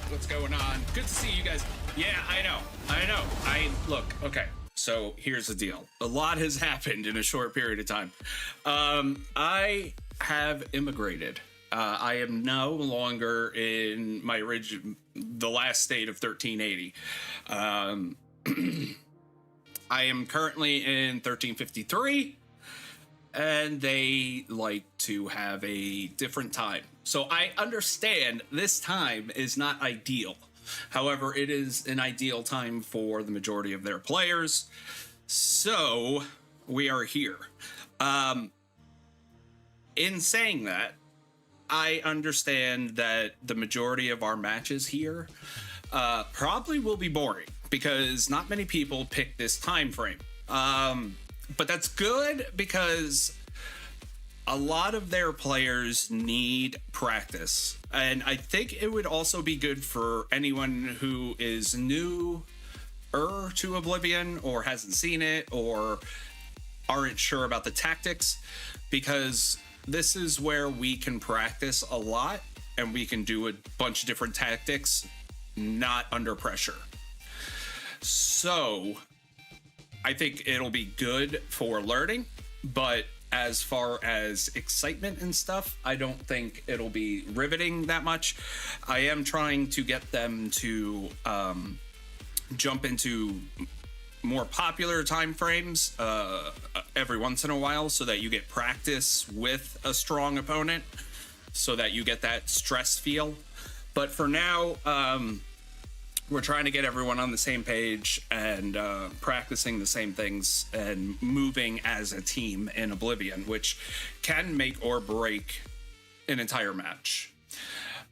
What's going on? Good to see you guys. Yeah, I know. Look, okay. So here's the deal. A lot has happened in a short period of time. I have immigrated. I am no longer in my the last state of 1380. I am currently in 1353, and they like to have a different time. So I understand this time is not ideal. However, it is an ideal time for the majority of their players. So we are here. In saying that, I understand that the majority of our matches here probably will be boring because not many people pick this time frame. But that's good because a lot of their players need practice. And I think it would also be good for anyone who is new to Oblivion or hasn't seen it or aren't sure about the tactics, because this is where we can practice a lot and we can do a bunch of different tactics, not under pressure. So I think it'll be good for learning, but as far as excitement and stuff, I don't think it'll be riveting that much. I am trying to get them to jump into more popular time frames every once in a while so that you get practice with a strong opponent so that you get that stress feel. But for now, we're trying to get everyone on the same page and practicing the same things and moving as a team in Oblivion, which can make or break an entire match.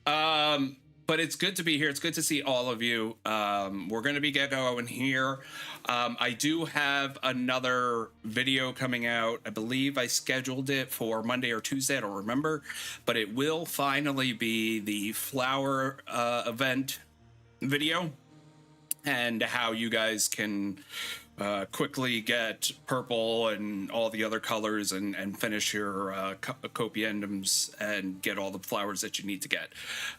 But it's good to be here. It's good to see all of you. We're going to be getting going here. I do have another video coming out. I believe I scheduled it for Monday or Tuesday. I don't remember. But it will finally be the flower event video and how you guys can quickly get purple and all the other colors and finish your copiendums and get all the flowers that you need to get.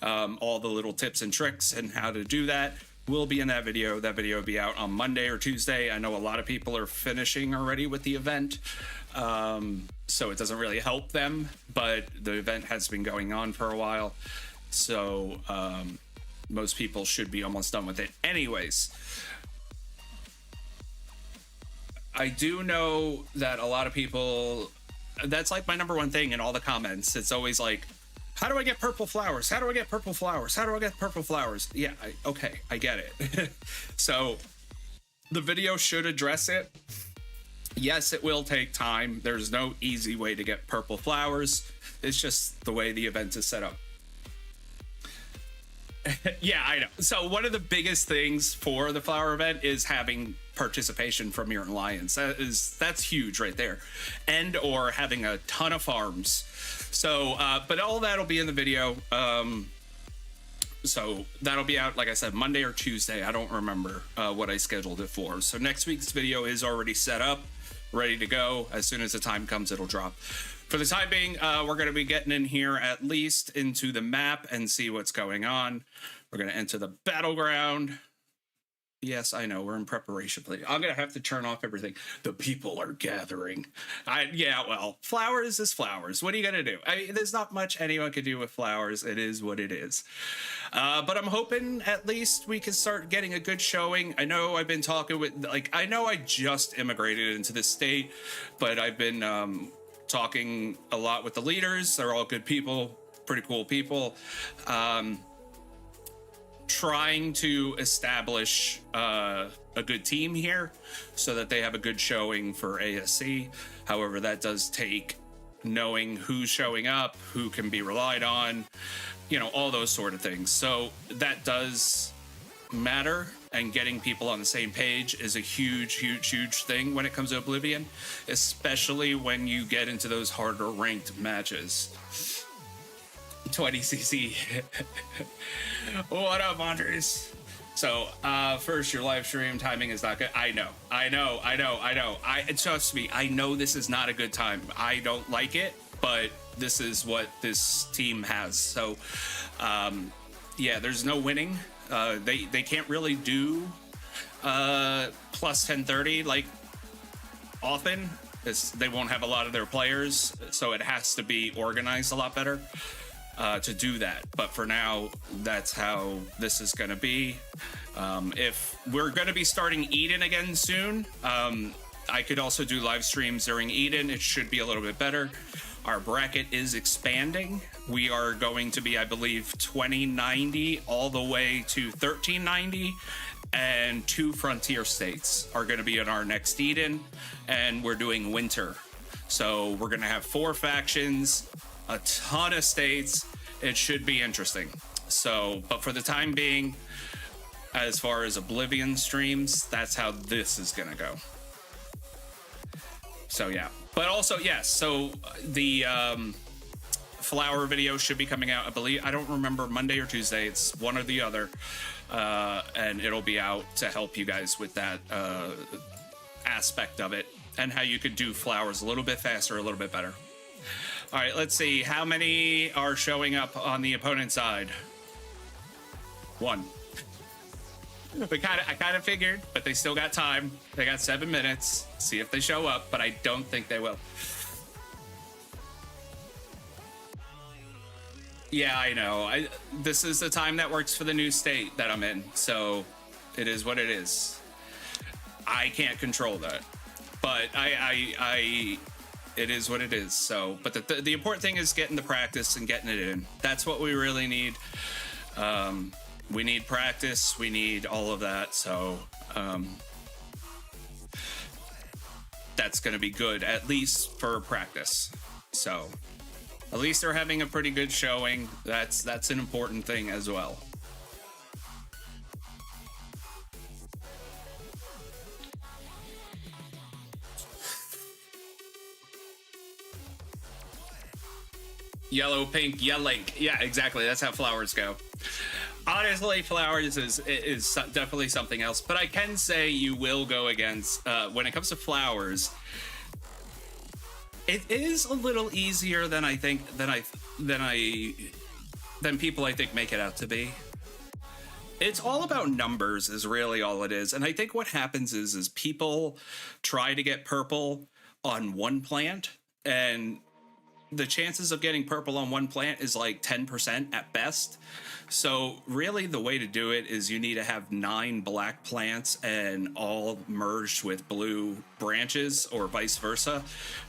All the little tips and tricks and how to do that will be in that video. That video will be out on Monday or Tuesday. I know a lot of people are finishing already with the event, so it doesn't really help them, but the event has been going on for a while, so most people should be almost done with it anyways. I do know that a lot of people, that's like my number one thing in all the comments. It's always like, how do I get purple flowers? How do I get purple flowers? How do I get purple flowers? Yeah, okay, I get it. So the video should address it. Yes, it will take time. There's no easy way to get purple flowers. It's just the way the event is set up. Yeah, I know. So one of the biggest things for the flower event is having participation from your alliance. That's huge right there, and or having a ton of farms. So but all that'll be in the video. So that'll be out, like I said, Monday or Tuesday. I don't remember what I scheduled it for. So next week's video is already set up, ready to go. As soon as the time comes, it'll drop. For the time being, we're going to be getting in here at least into the map and see what's going on. We're going to enter the battleground. Yes, I know, we're in preparation. I'm going to have to turn off everything. The people are gathering. Yeah, well, flowers is flowers. What are you going to do? I mean, there's not much anyone can do with flowers. It is what it is. But I'm hoping at least we can start getting a good showing. I know I've been talking with, I know I just immigrated into this state, but I've been talking a lot with the leaders. They're all good people, pretty cool people. Trying to establish a good team here so that they have a good showing for ASC. However, that does take knowing who's showing up, who can be relied on, you know, all those sort of things. So that does matter, and getting people on the same page is a huge thing when it comes to Oblivion, especially when you get into those harder ranked matches. 20cc. What up, Andres? So first, your live stream timing is not good. I know. Trust me, I know this is not a good time. I don't like it, but this is what this team has. So Yeah, there's no winning. They can't really do plus 1030 like often. They won't have a lot of their players, so it has to be organized a lot better to do that. But for now, that's how this is going to be. If we're going to be starting Eden again soon, I could also do live streams during Eden. It should be a little bit better. Our bracket is expanding. We are going to be, I believe, 2090 all the way to 1390. And 2 frontier states are going to be in our next Eden. And we're doing winter. So we're going to have 4 factions, a ton of states. It should be interesting. So, but for the time being, as far as Oblivion streams, that's how this is going to go. So, yeah. But also, yes, so the flower video should be coming out, I believe. I don't remember, Monday or Tuesday. It's one or the other. And it'll be out to help you guys with that aspect of it and how you could do flowers a little bit faster, a little bit better. All right, let's see. How many are showing up on the opponent's side? 1. I kind of figured, but they still got time. They got 7 minutes. See if they show up, but I don't think they will. Yeah, I know. This is the time that works for the new state that I'm in, so it is what it is. I can't control that, but it is what it is. So, but the important thing is getting the practice and getting it in. That's what we really need. We need practice. We need all of that. So, that's going to be good, at least for practice. So, at least they're having a pretty good showing. That's an important thing as well. Yellow, pink, yelling. Yeah, exactly. That's how flowers go. Honestly, flowers is definitely something else. But I can say you will go against, when it comes to flowers, it is a little easier than I think, than people I think make it out to be. It's all about numbers is really all it is. And I think what happens is people try to get purple on one plant, and the chances of getting purple on one plant is like 10% at best. So really the way to do it is you need to have 9 black plants and all merged with blue branches or vice versa.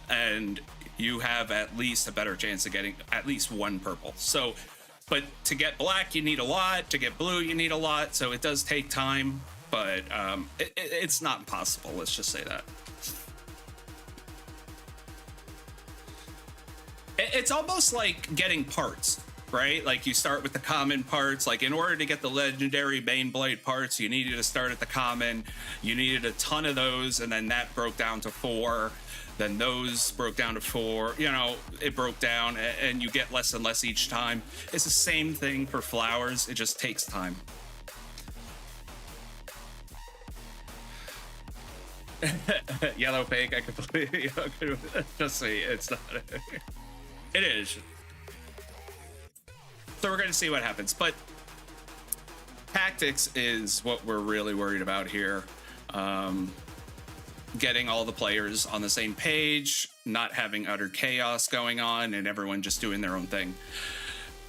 And you have at least a better chance of getting at least 1 purple. So, but to get black, you need a lot. To get blue, you need a lot. So it does take time, but it's not impossible. Let's just say that. It's almost like getting parts, right? Like you start with the common parts. Like in order to get the legendary Baneblade parts, you needed to start at the common. You needed a ton of those, and then that broke down to 4. Then those broke down to 4. You know, it broke down, and you get less and less each time. It's the same thing for flowers. It just takes time. Yellow pink, I completely just see it's not. It is. So we're going to see what happens. But tactics is what we're really worried about here. Getting all the players on the same page, not having utter chaos going on, and everyone just doing their own thing.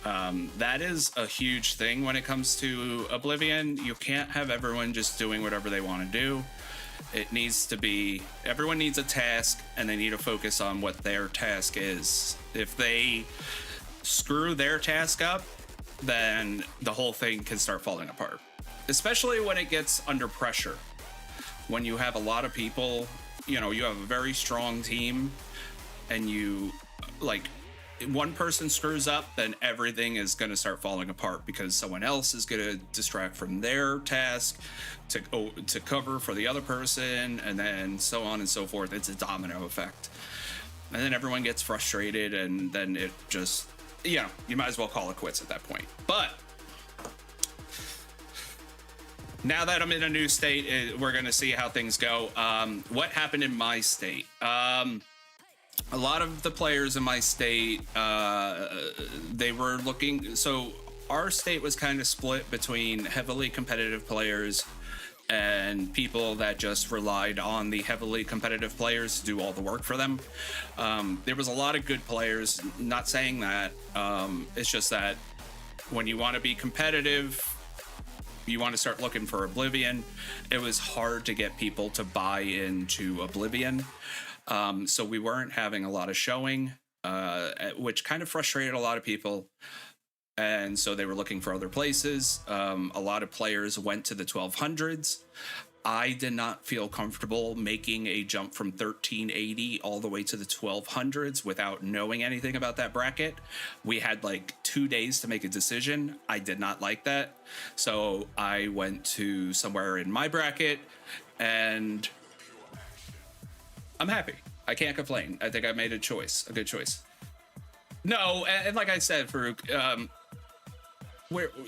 That is a huge thing when it comes to Oblivion. You can't have everyone just doing whatever they want to do. It needs to be, everyone needs a task, and they need to focus on what their task is. If they screw their task up, then the whole thing can start falling apart. Especially when it gets under pressure. When you have a lot of people, you know, you have a very strong team, and you, like, one person screws up, then everything is going to start falling apart because someone else is going to distract from their task to cover for the other person, and then so on and so forth. It's a domino effect. And then everyone gets frustrated, and then it just, you know, you might as well call it quits at that point. But now that I'm in a new state, we're going to see how things go. What happened in my state? A lot of the players in my state, they were looking, so our state was kind of split between heavily competitive players and people that just relied on the heavily competitive players to do all the work for them. There was a lot of good players, not saying that. It's just that when you want to be competitive, you want to start looking for Oblivion. It was hard to get people to buy into Oblivion. So we weren't having a lot of showing, which kind of frustrated a lot of people. And so they were looking for other places. A lot of players went to the 1200s. I did not feel comfortable making a jump from 1380 all the way to the 1200s without knowing anything about that bracket. We had like 2 days to make a decision. I did not like that. So I went to somewhere in my bracket and I'm happy. I can't complain. I think I made a good choice. No, and like I said, Farouk,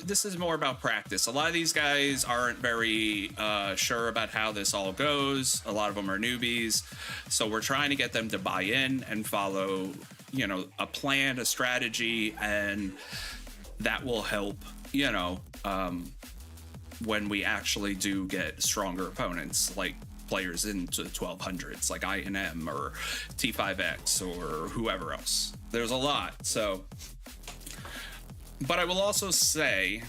this is more about practice. A lot of these guys aren't very sure about how this all goes. A lot of them are newbies. So we're trying to get them to buy in and follow, a plan, a strategy, and that will help, when we actually do get stronger opponents, like players into the 1200s, like I&M or T5X or whoever else. There's a lot, so... But I will also say,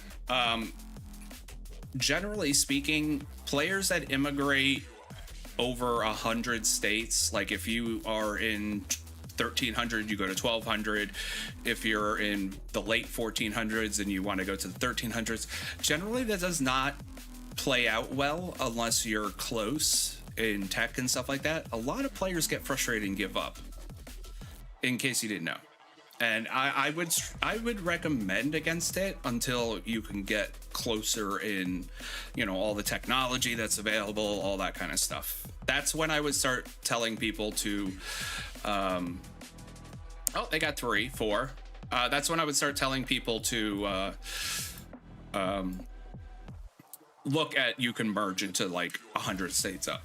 generally speaking, players that immigrate over 100 states, like if you are in 1300, you go to 1200. If you're in the late 1400s and you want to go to the 1300s, generally that does not play out well unless you're close in tech and stuff like that. A lot of players get frustrated and give up, in case you didn't know. And I would recommend against it until you can get closer in, all the technology that's available, all that kind of stuff. That's when I would start telling people to, they got 3, 4. That's when I would start telling people to look at, you can merge into like 100 states up.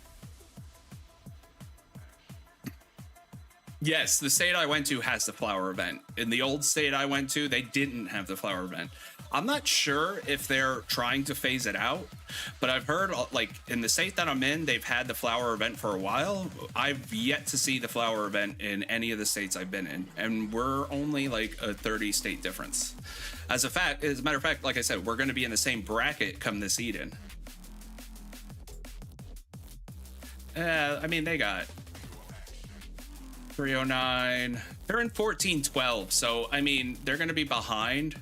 Yes, the state I went to has the flower event. In the old state I went to, they didn't have the flower event. I'm not sure if they're trying to phase it out, but I've heard, like, in the state that I'm in, they've had the flower event for a while. I've yet to see the flower event in any of the states I've been in, and we're only like a 30-state difference. As a matter of fact, like I said, we're going to be in the same bracket come this Eden. They got 309. They're in 1412, so they're going to be behind,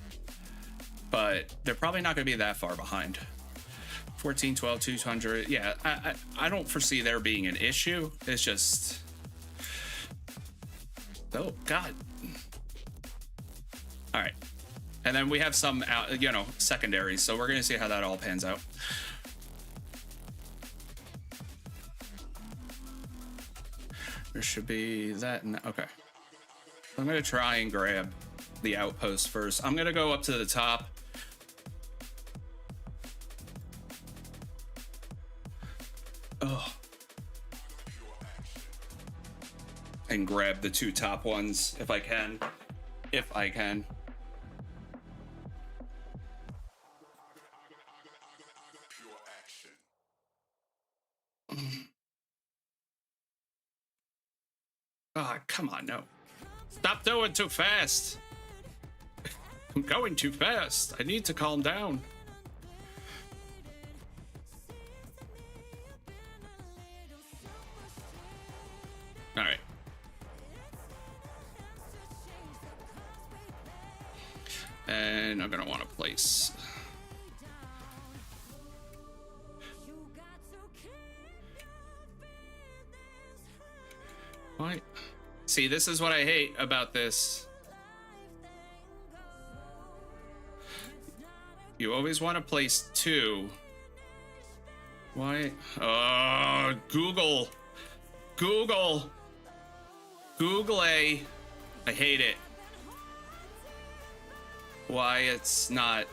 but they're probably not going to be that far behind. 1412, 200. Yeah, I don't foresee there being an issue. It's just, oh god. All right, and then we have some secondaries, so we're going to see how that all pans out. There should be that. Okay. I'm going to try and grab the outpost first. I'm going to go up to the top. Oh. And grab the 2 top ones if I can. If I can. Oh, come on, no. Stop doing too fast. I'm going too fast. I need to calm down. All right. And I'm going to want to place... What? See, this is what I hate about this. You always want to place 2. Why? Google. Google A. I hate it. Why it's not...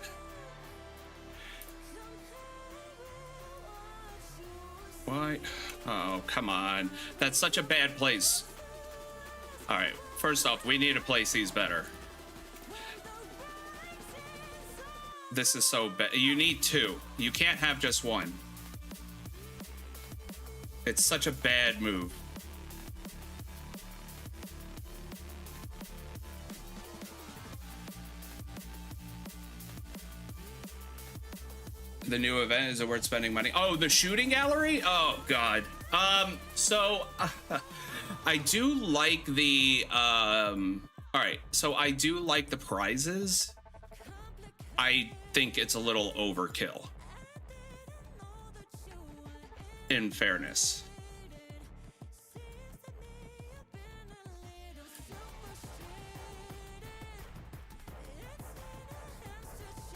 Why? Oh, come on. That's such a bad place. All right, first off, we need to place these better. This is so bad. You need two. You can't have just one. It's such a bad move. The new event is it worth spending money? Oh, the shooting gallery? Oh god. So I do like the all right, so I do like the prizes. I think it's a little overkill, in fairness.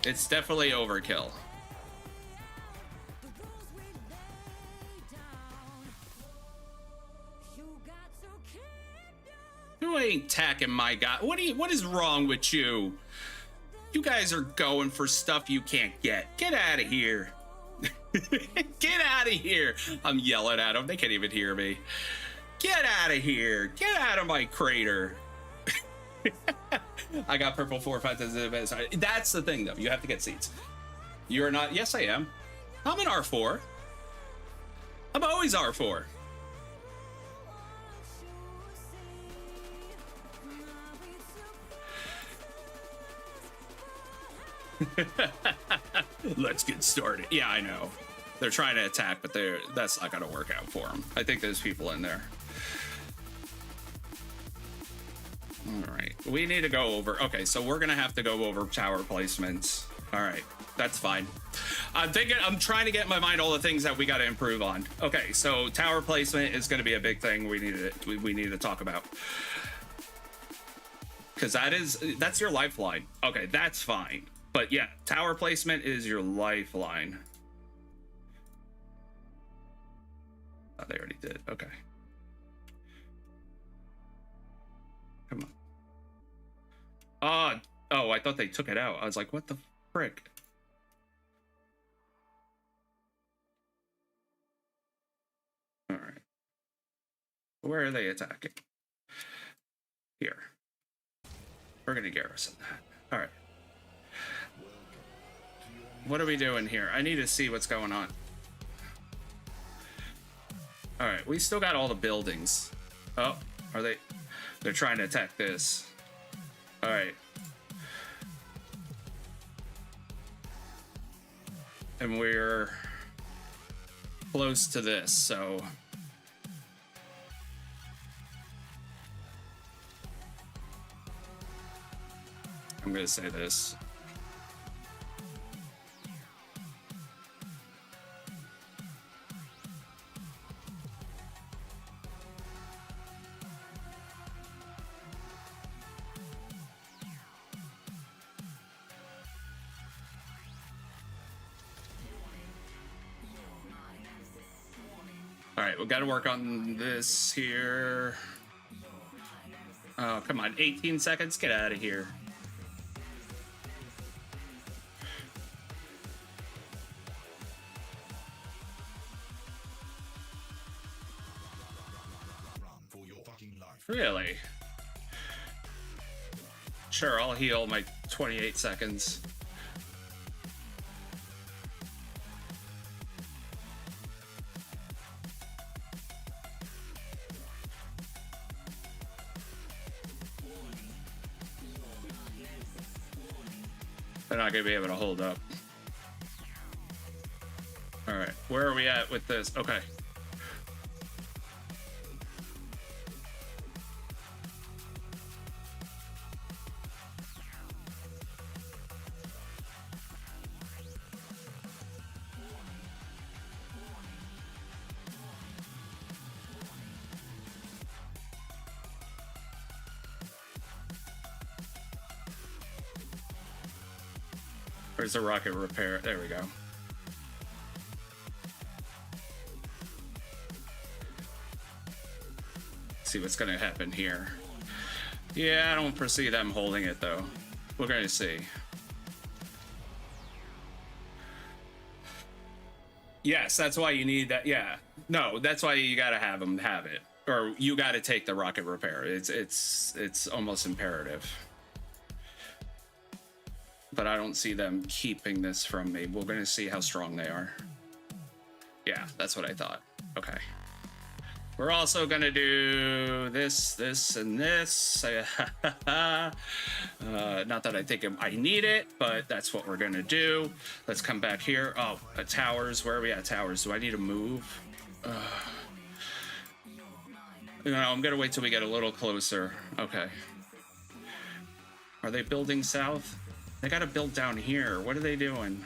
It's definitely overkill. You ain't tacking my guy. What is wrong with you? You guys are going for stuff you can't get. Get out of here. Get out of here. I'm yelling at them. They can't even hear me. Get out of here. Get out of my crater. I got purple 4 or 5 times. That's the thing, though. You have to get seats. You're not. Yes, I am. I'm an R4. I'm always R4. Let's get started. Yeah, I know. They're trying to attack, but that's not going to work out for them. I think there's people in there. All right. We need to go over. Okay, so we're going to have to go over tower placements. All right. That's fine. I'm trying to get in my mind all the things that we got to improve on. Okay, so tower placement is going to be a big thing we need to talk about. Because that's your lifeline. Okay, that's fine. But yeah, tower placement is your lifeline. Oh, they already did. Okay. Come on. Oh, I thought they took it out. I was like, what the frick? All right. Where are they attacking? Here. We're going to garrison that. All right. What are we doing here? I need to see what's going on. All right, we still got all the buildings. Oh, are they? They're trying to attack this. All right. And we're close to this, so. I'm going to say this. All right, we got to work on this here. Oh, come on. 18 seconds. Get out of here. Really? Sure, I'll heal my 28 seconds. They're not going to be able to hold up. All right, where are we at with this? Okay. Where's the rocket repair? There we go. See what's going to happen here. Yeah, I don't foresee them holding it, though. We're going to see. Yes, that's why you need that. Yeah. No, that's why you got to have them have it. Or you got to take the rocket repair. It's almost imperative. but I don't see them keeping this from me. We're going to see how strong they are. Yeah, that's what I thought. Okay. We're also going to do this, this, and this. Not that I think I need it, but that's what we're going to do. Let's come back here. Oh, towers. Where are we at? Towers. Do I need to move? You know, I'm going to wait till we get a little closer. Okay. Are they building south? They got to build down here. What are they doing?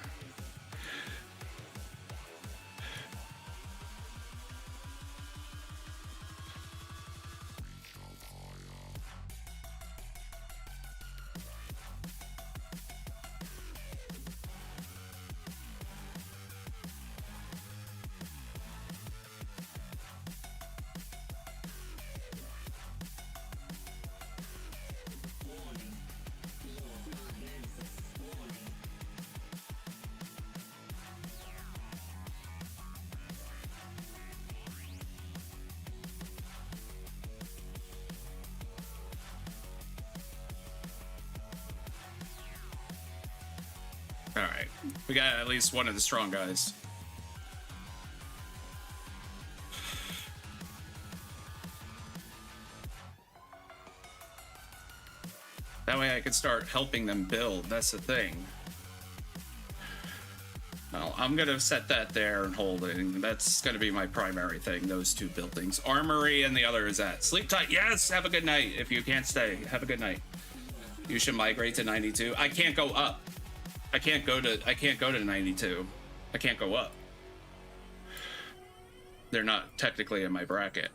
All right, we got at least one of the strong guys. That way I can start helping them build. That's the thing. Well, I'm going to set that there and holding. That's going to be my primary thing, those two buildings. Armory and the other is that. Sleep tight. Yes, have a good night. If you can't stay, have a good night. You should migrate to 92. I can't go up. I can't go to 92. I can't go up. They're not technically in my bracket.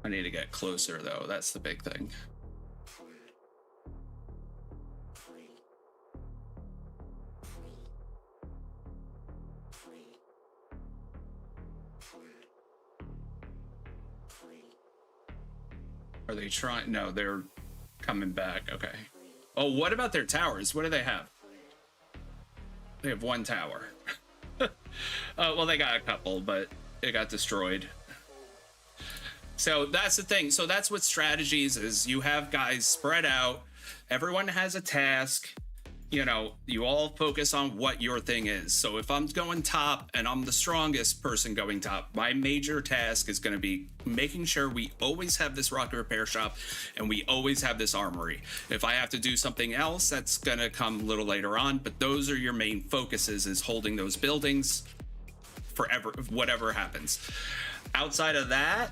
I need to get closer though. That's the big thing. Are they trying? No, they're coming back. Okay. Oh, what about their towers? What do they have? They have one tower. Well, they got a couple, but it got destroyed. So that's the thing. So that's what strategies is. You have guys spread out. Everyone has a task. You know, you all focus on what your thing is. So if I'm going top and I'm the strongest person going top, my major task is going to be making sure we always have this rocket repair shop and we always have this armory. If I have to do something else, that's going to come a little later on. But those are your main focuses, is holding those buildings forever, whatever happens. Outside of that,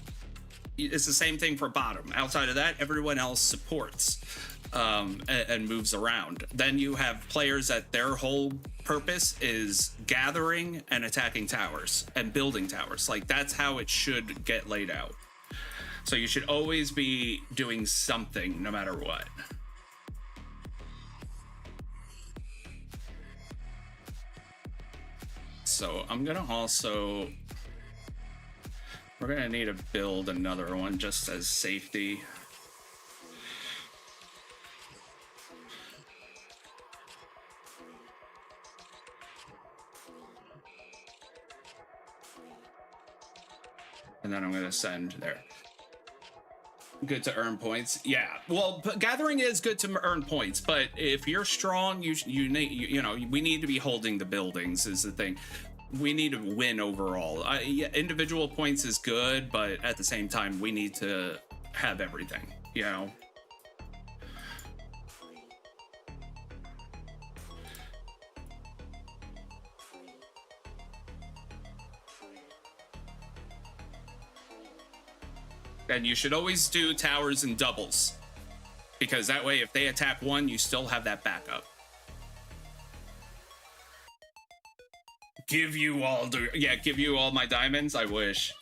it's the same thing for bottom. Outside of that, everyone else supports. And moves around. Then you have players that their whole purpose is gathering and attacking towers and building towers. Like, that's how it should get laid out. So you should always be doing something no matter what. So I'm gonna also, we're gonna need to build another one just as safety. And then I'm going to send there. Good to earn points. Yeah. Well, gathering is good to earn points, but if you're strong, you know, we need to be holding the buildings is the thing. We need to win overall. Yeah, individual points is good, but at the same time, we need to have everything, you know. And you should always do towers in doubles, because that way if they attack one, you still have that backup. Give you all my diamonds. I wish.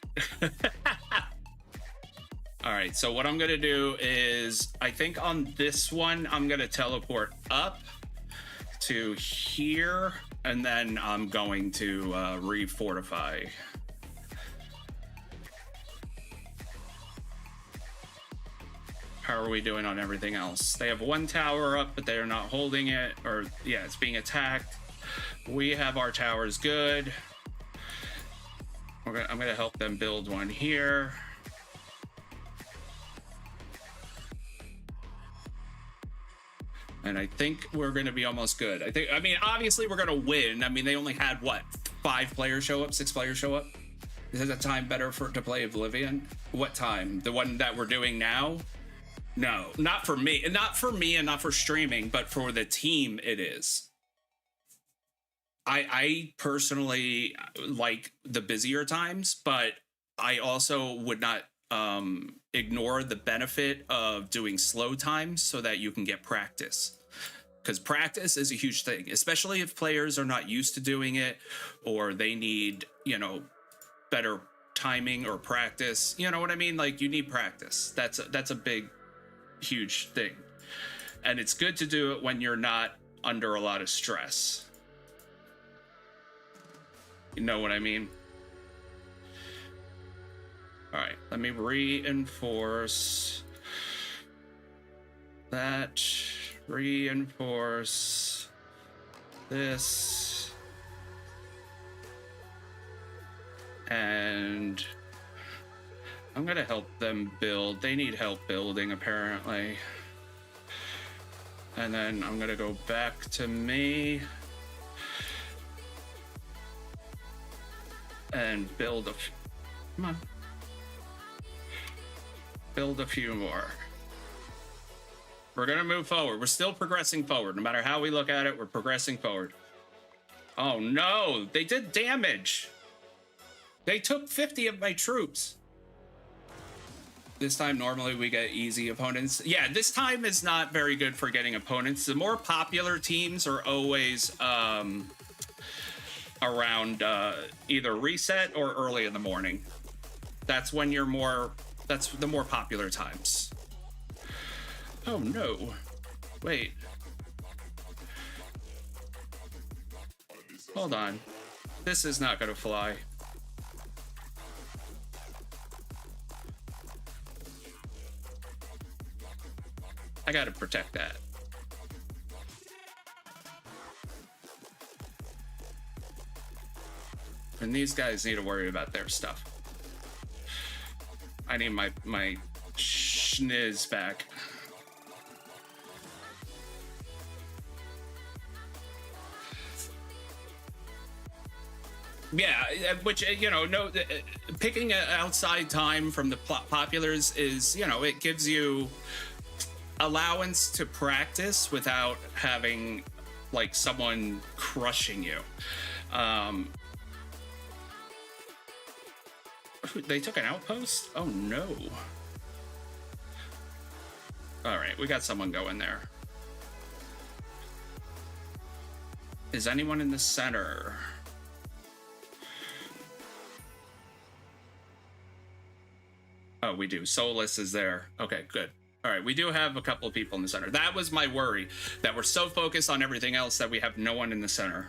All right, so what I'm gonna do is, I think on this one I'm gonna teleport up to here, and then I'm going to refortify. How are we doing on everything else? They have one tower up, but they are not holding it, or yeah, it's being attacked. We have our towers good. I'm gonna help them build one here. And I think we're going to be almost good. I mean, obviously we're going to win. I mean, they only had, what, 5 players show up, 6 players show up? Is that time better to play Oblivion? What time? The one that we're doing now? No, not for me. Not for me and not for streaming, but for the team it is. I personally like the busier times, but I also would not ignore the benefit of doing slow times so that you can get practice, because practice is a huge thing, especially if players are not used to doing it or they need, you know, better timing or practice. You know what I mean? Like, you need practice. That's a big, huge thing, and it's good to do it when you're not under a lot of stress. You know what I mean? All right, let me reinforce that. Reinforce this. And I'm gonna help them build. They need help building, apparently. And then I'm gonna go back to me and build a come on. Build a few more. We're gonna move forward. We're still progressing forward. No matter how we look at it, we're progressing forward. Oh no, they did damage. They took 50 of my troops. This time, normally we get easy opponents. Yeah, this time is not very good for getting opponents. The more popular teams are always around either reset or early in the morning. That's when you're more, that's the more popular times. Oh no, wait. Hold on, this is not gonna fly. I gotta protect that. And these guys need to worry about their stuff. I need my schniz back. Yeah, which, you know, no, picking an outside time from the populars is, you know, it gives you allowance to practice without having like someone crushing you. They took an outpost? Oh no. All right, we got someone going there. Is anyone in the center? Oh, we do. Solus is there. Okay, good. All right, we do have a couple of people in the center. That was my worry, that we're so focused on everything else that we have no one in the center.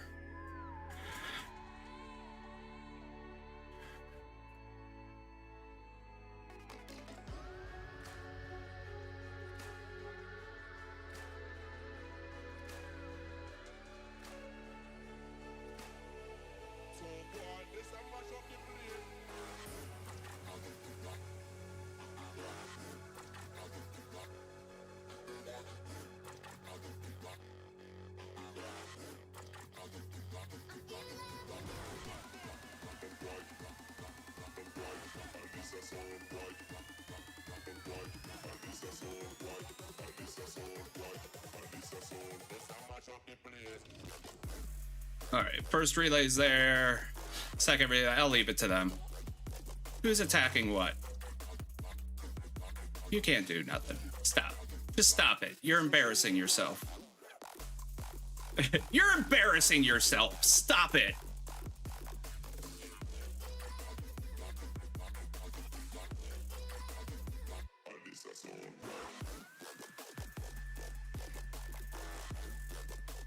All right, first relay's there. Second relay, I'll leave it to them. Who's attacking what? You can't do nothing. Stop. Just stop it. You're embarrassing yourself. You're embarrassing yourself. Stop it.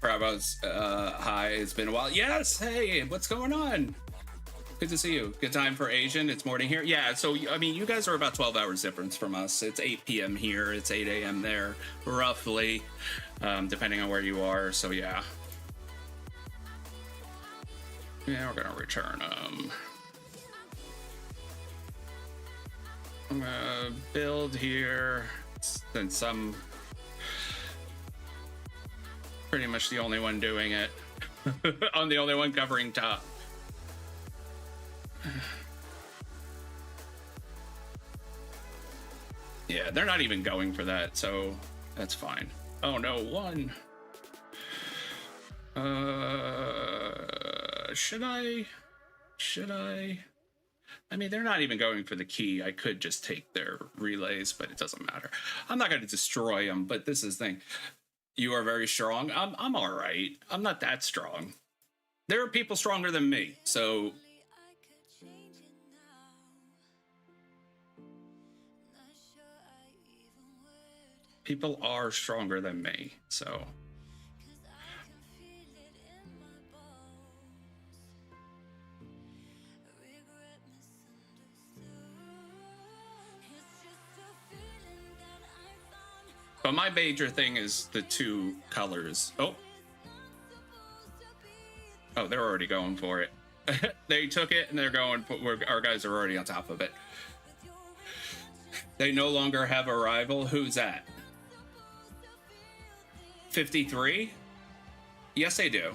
Bravo's, hi, it's been a while. Yes, hey, what's going on? Good to see you. Good time for Asian. It's morning here. Yeah, so, I mean, you guys are about 12 hours difference from us. It's 8 p.m. here. It's 8 a.m. there, roughly, depending on where you are. So, yeah. Yeah, we're going to return Build here, since I'm pretty much the only one doing it. I'm the only one covering top. Yeah, they're not even going for that, so that's fine. Oh no, one. Should I? I mean, they're not even going for the key. I could just take their relays, but it doesn't matter. I'm not going to destroy them, but this is the thing. You are very strong. I'm all right. I'm not that strong. There are people stronger than me, so... People are stronger than me, so... But my major thing is the two colors. Oh, they're already going for it. They took it and they're going. Our guys are already on top of it. They no longer have a rival. Who's that? 53? Yes, they do.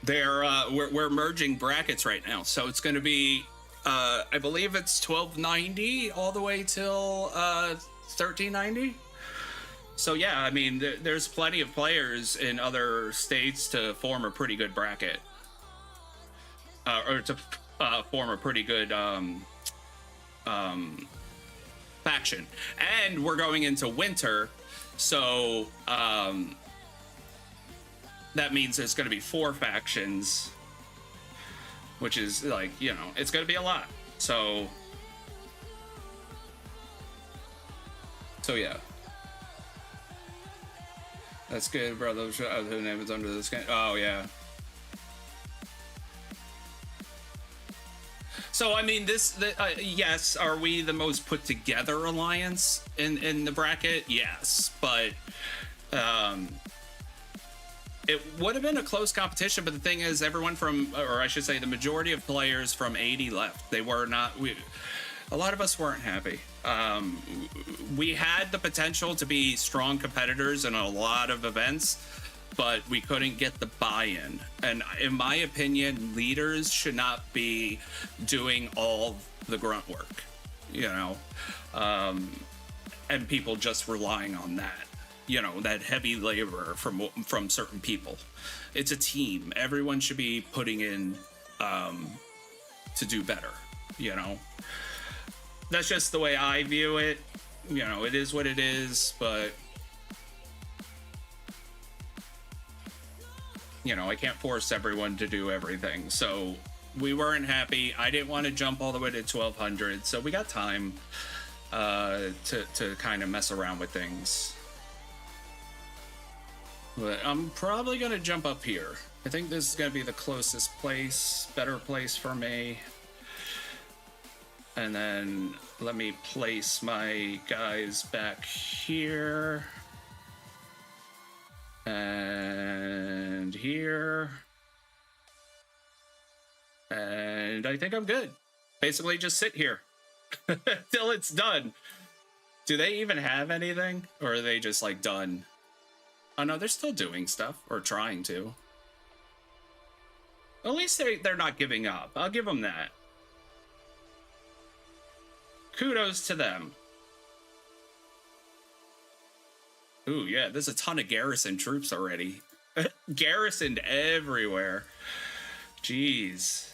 They're we're merging brackets right now, so it's going to be I believe it's 1290 all the way till 1390. So yeah, I mean, there's plenty of players in other states to form a pretty good bracket, or to form a pretty good faction. And we're going into winter, so that means there's going to be 4 factions, which is like, you know, it's going to be a lot. So yeah. That's good, bro. Those who name is under the skin. Oh yeah. So I mean, yes. Are we the most put together alliance in the bracket? Yes, but it would have been a close competition. But the thing is, everyone from, or I should say, the majority of players from 80 left. They were not. A lot of us weren't happy. We had the potential to be strong competitors in a lot of events, but we couldn't get the buy-in. And in my opinion, leaders should not be doing all the grunt work, you know, and people just relying on that, you know, that heavy labor from certain people. It's a team. Everyone should be putting in to do better, you know. That's just the way I view it. You know, it is what it is, but you know, I can't force everyone to do everything. So we weren't happy. I didn't want to jump all the way to 1200, so we got time to kind of mess around with things. But I'm probably gonna jump up here. I think this is gonna be the closest place, better place for me. And then let me place my guys back here. And here. And I think I'm good. Basically just sit here till it's done. Do they even have anything? Or are they just like done? Oh no, they're still doing stuff, or trying to. At least they're not giving up. I'll give them that. Kudos to them. Ooh, yeah, there's a ton of garrison troops already. Garrisoned everywhere. Jeez.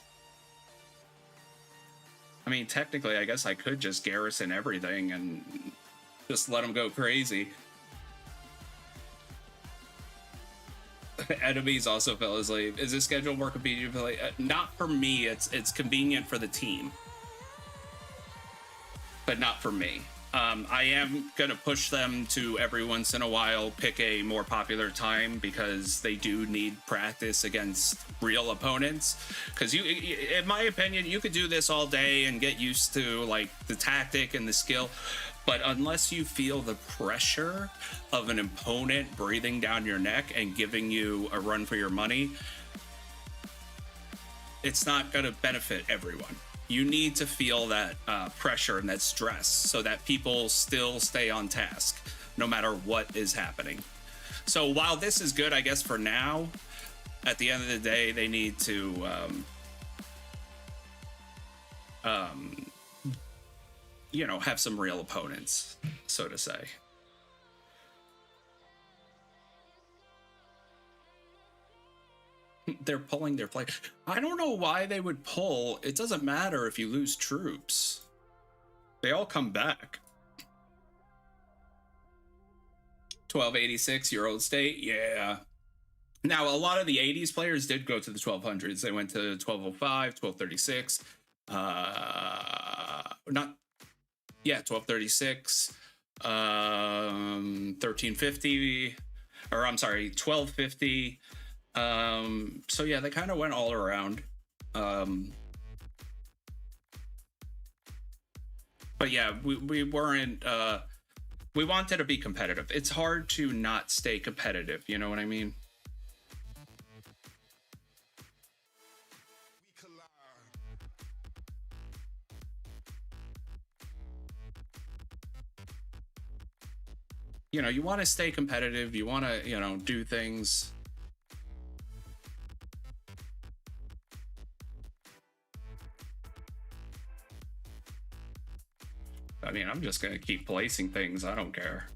I mean, technically, I guess I could just garrison everything and just let them go crazy. Enemies also fell asleep. Is this schedule more convenient for play? Not for me. It's convenient for the team, but not for me. I am going to push them to every once in a while pick a more popular time, because they do need practice against real opponents. Because you, in my opinion, you could do this all day and get used to like the tactic and the skill, but unless you feel the pressure of an opponent breathing down your neck and giving you a run for your money, it's not going to benefit everyone. you need to feel that pressure and that stress so that people still stay on task no matter what is happening. So while this is good, I guess, for now, at the end of the day, they need to have some real opponents, so to say. They're pulling their play. I don't know why they would pull. It doesn't matter if you lose troops. They all come back. 1286, your old state? Yeah. Now, a lot of the 80s players did go to the 1200s. They went to 1205, 1236. 1236. 1350. Or, I'm sorry, 1250. So yeah, they kind of went all around. But yeah, we weren't, we wanted to be competitive. It's hard to not stay competitive, you know what I mean? You want to stay competitive. You want to, do things. I mean, I'm just going to keep placing things. I don't care.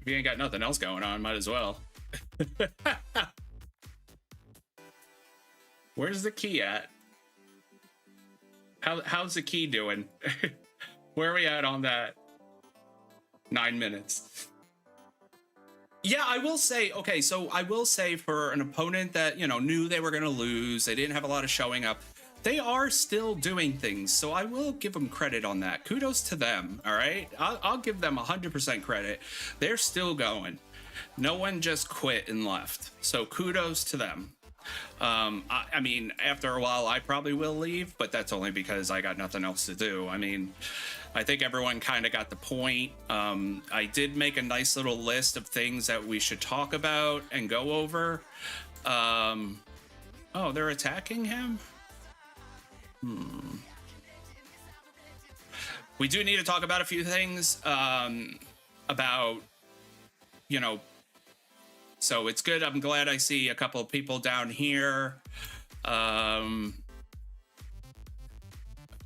If you ain't got nothing else going on, might as well. Where's the key at? How's the key doing? Where are we at on that? 9 minutes. Yeah, I will say, okay, so I will say for an opponent that, knew they were going to lose, they didn't have a lot of showing up, they are still doing things, so I will give them credit on that. Kudos to them, all right? I'll give them 100% credit. They're still going. No one just quit and left, so kudos to them. I mean, after a while, I probably will leave, but that's only because I got nothing else to do. I mean, I think everyone kind of got the point. I did make a nice little list of things that we should talk about and go over. Oh, they're attacking him? We do need to talk about a few things about, so it's good. I'm glad I see a couple of people down here.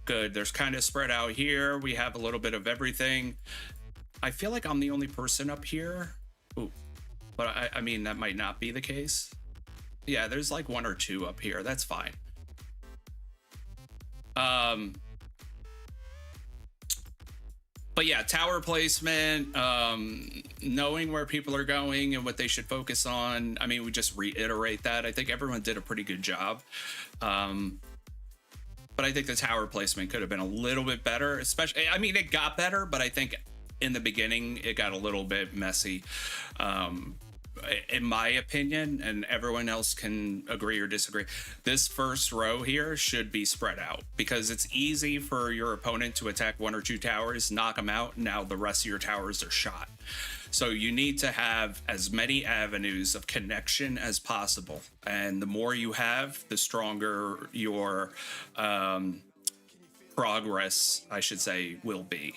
Good. There's kind of spread out here. We have a little bit of everything. I feel like I'm the only person up here. Ooh, but I mean, that might not be the case. Yeah, there's like one or two up here. That's fine. But yeah, tower placement, knowing where people are going and what they should focus on. I mean, we just reiterate that. I think everyone did a pretty good job. But I think the tower placement could have been a little bit better, especially, I mean, it got better, but I think in the beginning it got a little bit messy. In my opinion, and everyone else can agree or disagree, this first row here should be spread out because it's easy for your opponent to attack one or two towers, knock them out. Now the rest of your towers are shot. So you need to have as many avenues of connection as possible. And the more you have, the stronger your progress, I should say, will be.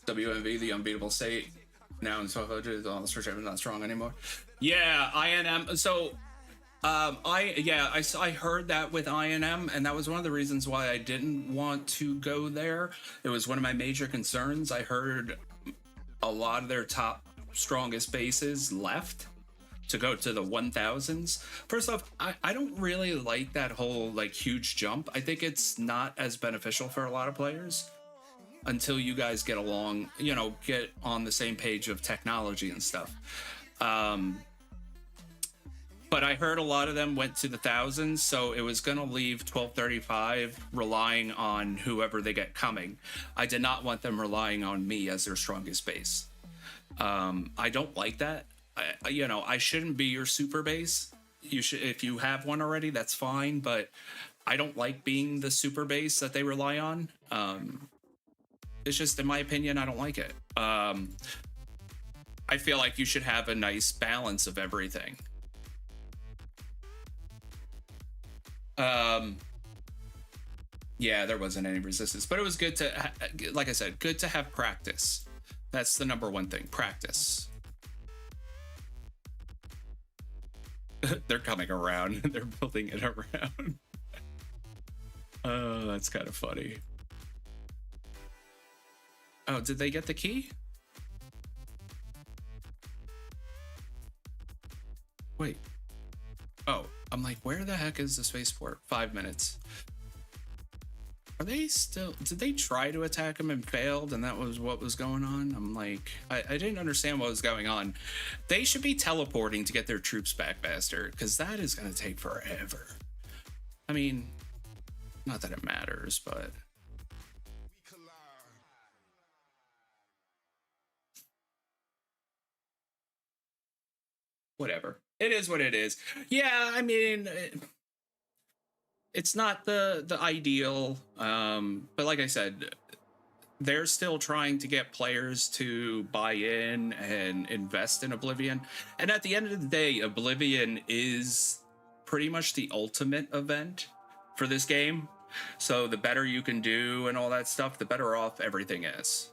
WMV, the unbeatable state, now in 1200, all the search is not strong anymore. Yeah, INM. So, I heard that with INM, and that was one of the reasons why I didn't want to go there. It was one of my major concerns. I heard a lot of their top strongest bases left to go to the 1000s. First off, I don't really like that whole huge jump. I think it's not as beneficial for a lot of players until you guys get along, get on the same page of technology and stuff. But I heard a lot of them went to the thousands, so it was going to leave 1235 relying on whoever they get coming. I did not want them relying on me as their strongest base. I don't like that. I shouldn't be your super base. You should, if you have one already, that's fine, but I don't like being the super base that they rely on. It's just, in my opinion, I don't like it. I feel like you should have a nice balance of everything. Yeah, there wasn't any resistance, but it was good to, like I said, good to have practice. That's the number one thing, practice. They're coming around. They're building it around. Oh, that's kind of funny. Oh, did they get the key? Wait. Oh, I'm like, where the heck is the spaceport? 5 minutes. Are they still... Did they try to attack him and failed, and that was what was going on? I'm like... I didn't understand what was going on. They should be teleporting to get their troops back faster, because that is going to take forever. I mean, not that it matters, but... Whatever. It is what it is. Yeah, I mean... It's not the ideal, but like I said, they're still trying to get players to buy in and invest in Oblivion. And at the end of the day, Oblivion is pretty much the ultimate event for this game. So the better you can do and all that stuff, the better off everything is.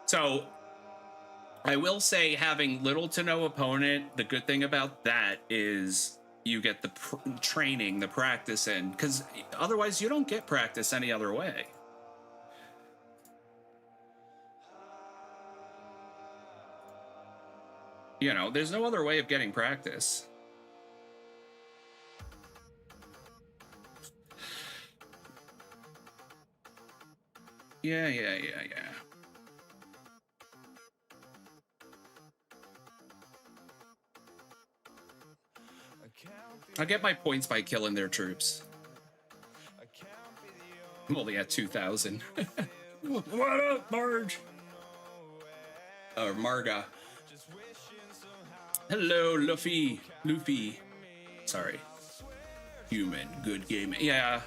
So I will say, having little to no opponent, the good thing about that is you get the training, the practice in, because otherwise you don't get practice any other way. You know, there's no other way of getting practice. Yeah. I get my points by killing their troops. I'm only at 2,000. What up, Marge? Or Marga. Hello, Luffy. Sorry. Human, good game. Yeah.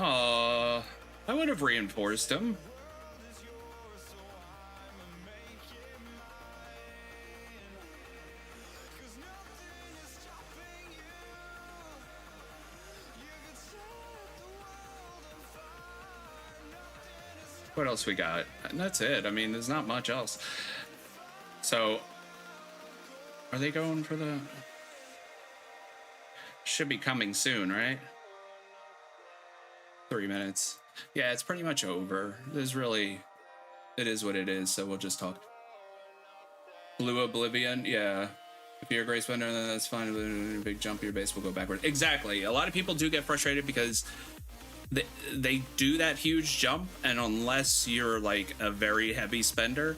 Aww. I would have reinforced him. What else we got? And that's it. I mean, there's not much else. So, are they going for the... Should be coming soon, right? 3 minutes. Yeah, it's pretty much over. There's really... It is what it is, so we'll just talk. Blue Oblivion, yeah. If you're a great spender, then that's fine. Big jump, your base will go backward. Exactly. A lot of people do get frustrated because... They do that huge jump, and unless you're like a very heavy spender,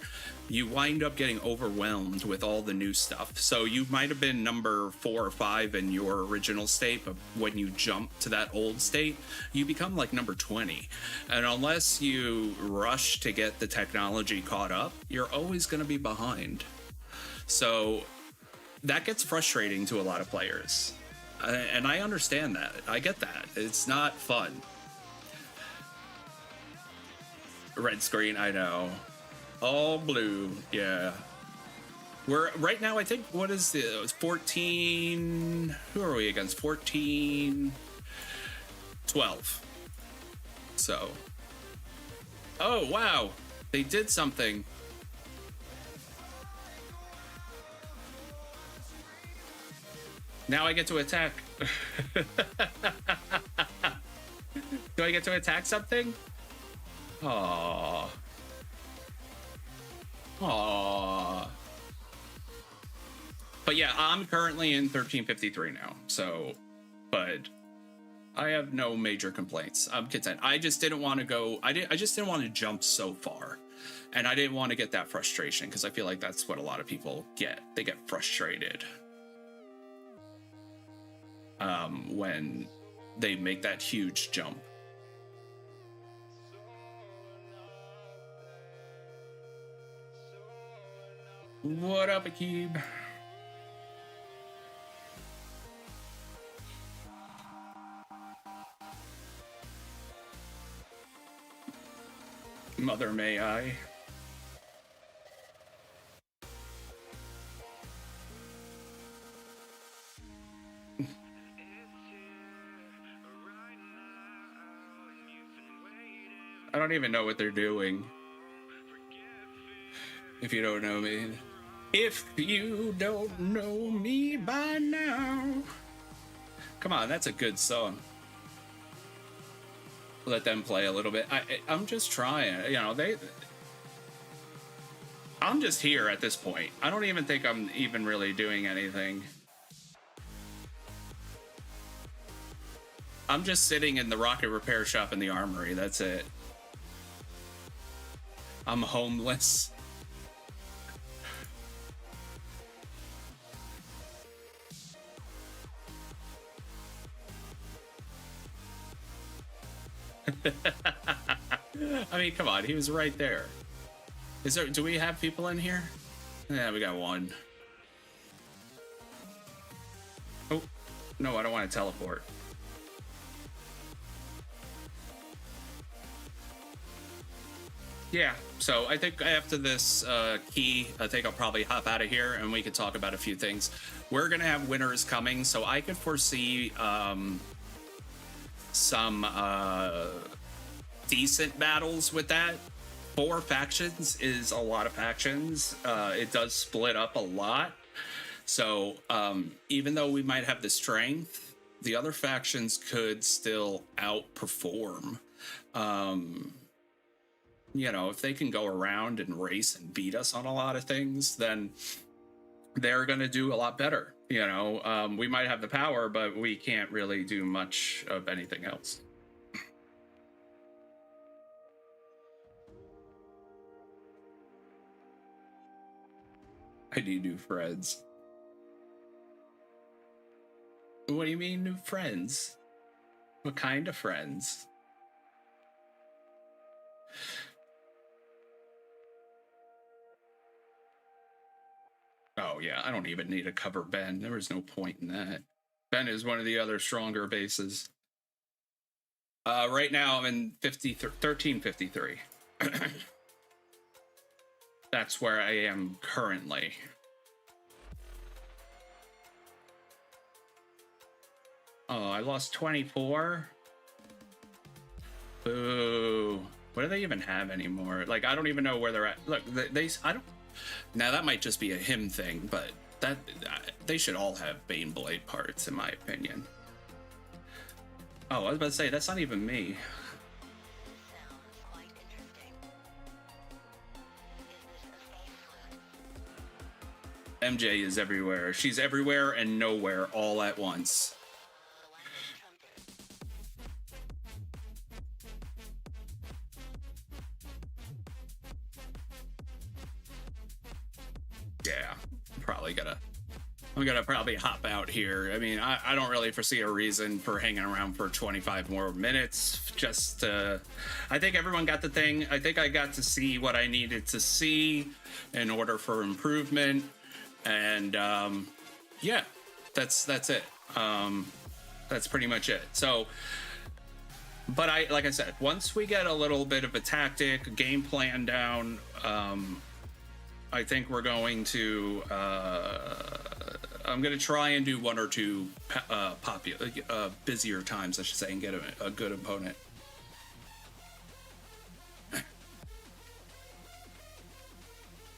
you wind up getting overwhelmed with all the new stuff. So you might have been number 4 or 5 in your original state, but when you jump to that old state, you become like number 20. And unless you rush to get the technology caught up, you're always going to be behind. So that gets frustrating to a lot of players. And I understand that. I get that. It's not fun. Red screen, I know. All blue, yeah. We're right now, I think, what is it? 14. Who are we against? 14. 12. So. Oh, wow. They did something. Now I get to attack. Do I get to attack something? Aww. Aww. But yeah, I'm currently in 1353 now, so, but I have no major complaints. I'm content. I just didn't want to go, I just didn't want to jump so far. And I didn't want to get that frustration, because I feel like that's what a lot of people get. They get frustrated when they make that huge jump. What up, Akib? Mother may I. I don't even know what they're doing. If you don't know me. If you don't know me by now. Come on, that's a good song. Let them play a little bit. I'm just trying. You know, I'm just here at this point. I don't even think I'm even really doing anything. I'm just sitting in the rocket repair shop in the armory. That's it. I'm homeless. I mean, come on, he was right there. Do we have people in here? Yeah, we got one. Oh, no, I don't want to teleport. Yeah, so I think after this key, I think I'll probably hop out of here and we could talk about a few things. We're going to have winners coming, so I could foresee some decent battles with that. 4 factions is a lot of factions. It does split up a lot. So even though we might have the strength, the other factions could still outperform. You know, if they can go around and race and beat us on a lot of things, then they're going to do a lot better. You know, we might have the power, but we can't really do much of anything else. I need new friends. What do you mean, new friends? What kind of friends? Oh, yeah, I don't even need to cover Ben. There was no point in that. Ben is one of the other stronger bases. Right now, I'm in 1353. That's where I am currently. Oh, I lost 24. Boo. What do they even have anymore? Like, I don't even know where they're at. Look, I don't. Now that might just be a him thing, but they should all have Bane Blade parts, in my opinion. Oh, I was about to say that's not even me. MJ is everywhere. She's everywhere and nowhere all at once. Yeah, I'm gonna probably hop out here. I mean, I don't really foresee a reason for hanging around for 25 more minutes. Just, I think everyone got the thing. I think I got to see what I needed to see in order for improvement. And yeah, that's it. That's pretty much it. So, but like I said, once we get a little bit of a tactic, a game plan down, I think we're going to. I'm going to try and do 1 or 2 busier times, I should say, and get a good opponent.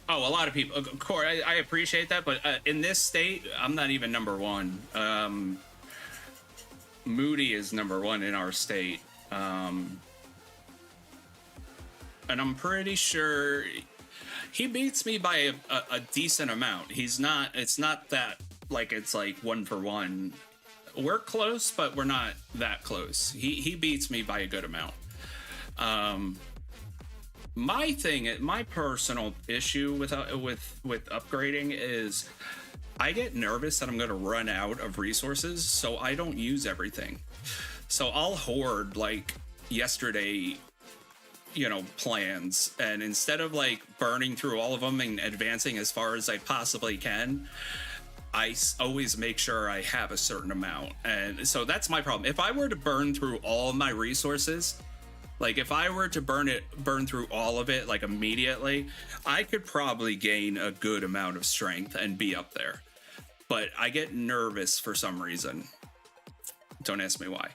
Oh, a lot of people. Of course, I appreciate that, but in this state, I'm not even number 1. Moody is number 1 in our state, and I'm pretty sure he beats me by a decent amount. It's not that like it's like 1 for 1. We're close, but we're not that close. He beats me by a good amount. My personal issue with upgrading is I get nervous that I'm going to run out of resources, so I don't use everything. So I'll hoard. Like yesterday, plans, and instead of like burning through all of them and advancing as far as I possibly can, I always make sure I have a certain amount. And so that's my problem. If I were to burn through all my resources, like if I were to burn through all of it like immediately, I could probably gain a good amount of strength and be up there. But I get nervous for some reason. Don't ask me why.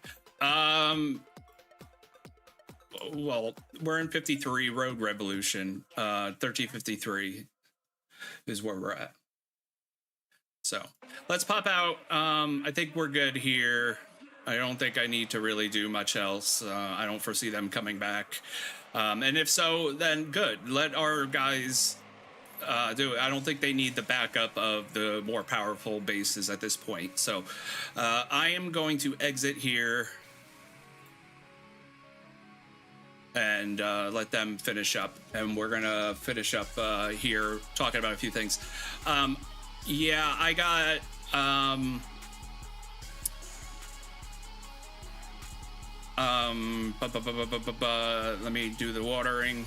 Well, we're in 53 Road Revolution. 1353 is where we're at. So let's pop out. I think we're good here. I don't think I need to really do much else. I don't foresee them coming back. And if so, then good. Let our guys do it. I don't think they need the backup of the more powerful bases at this point. So I am going to exit here and let them finish up. And we're going to finish up here talking about a few things. Yeah, I got... let me do the watering.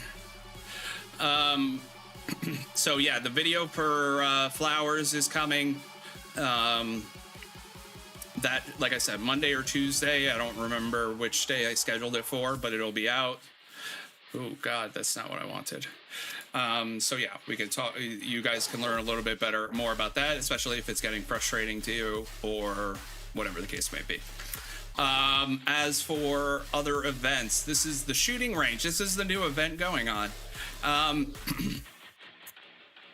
So yeah, the video for flowers is coming. That, like I said, Monday or Tuesday. I don't remember which day I scheduled it for, but it'll be out. Oh God, that's not what I wanted. So yeah, we can talk. You guys can learn a little bit more about that, especially if it's getting frustrating to you or whatever the case may be. As for other events, this is the shooting range. This is the new event going on.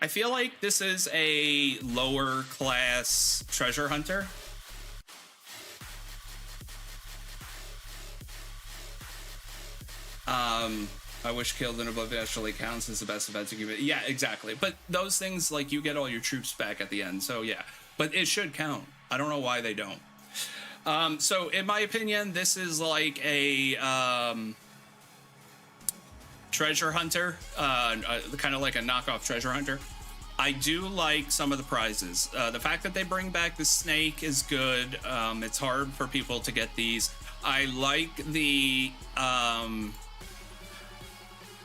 I feel like this is a lower class treasure hunter. I wish Killed in Oblivion actually counts as the best event to give it. Yeah, exactly. But those things, like, you get all your troops back at the end. So yeah, but it should count. I don't know why they don't. So in my opinion, this is like a treasure hunter, kind of like a knockoff treasure hunter. I do like some of the prizes. The fact that they bring back the snake is good. It's hard for people to get these. I like the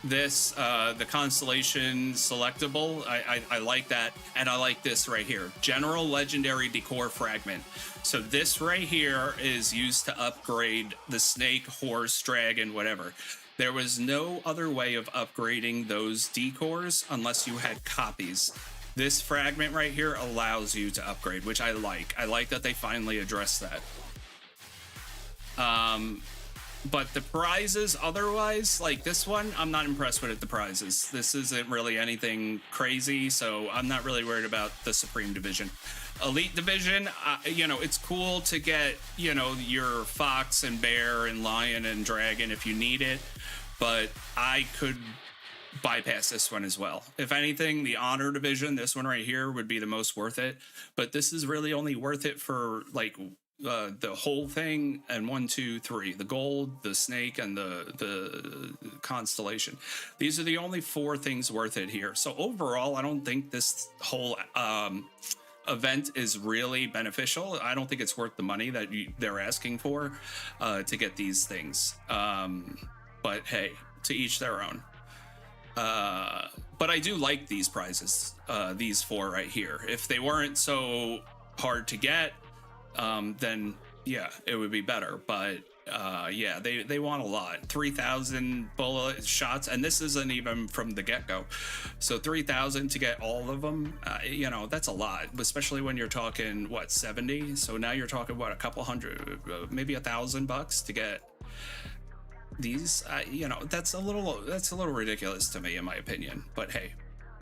the constellation selectable. I like that, and I like this right here, general legendary decor fragment. So this right here is used to upgrade the snake, horse, dragon, whatever. There was no other way of upgrading those decors unless you had copies. This fragment right here allows you to upgrade, which I like. I like that they finally addressed that. But the prizes otherwise, like this one, I'm not impressed with the prizes. This isn't really anything crazy, so I'm not really worried about the Supreme Division. Elite Division, it's cool to get, your fox and bear and lion and dragon if you need it, but I could bypass this one as well. If anything, the Honor Division, this one right here, would be the most worth it, but this is really only worth it for, like, the whole thing, and 1, 2, 3, the gold, the snake, and the constellation. These are the only 4 things worth it here. So overall, I don't think this whole event is really beneficial. I don't think it's worth the money that they're asking for to get these things. But hey, to each their own. But I do like these prizes, these 4 right here. If they weren't so hard to get, then yeah, it would be better. But yeah, they want a lot. 3,000 bullet shots, and this isn't even from the get-go. So 3,000 to get all of them, that's a lot, especially when you're talking, what, 70? So now you're talking, what, a couple hundred, maybe $1,000 to get these. That's a little ridiculous to me, in my opinion, but hey,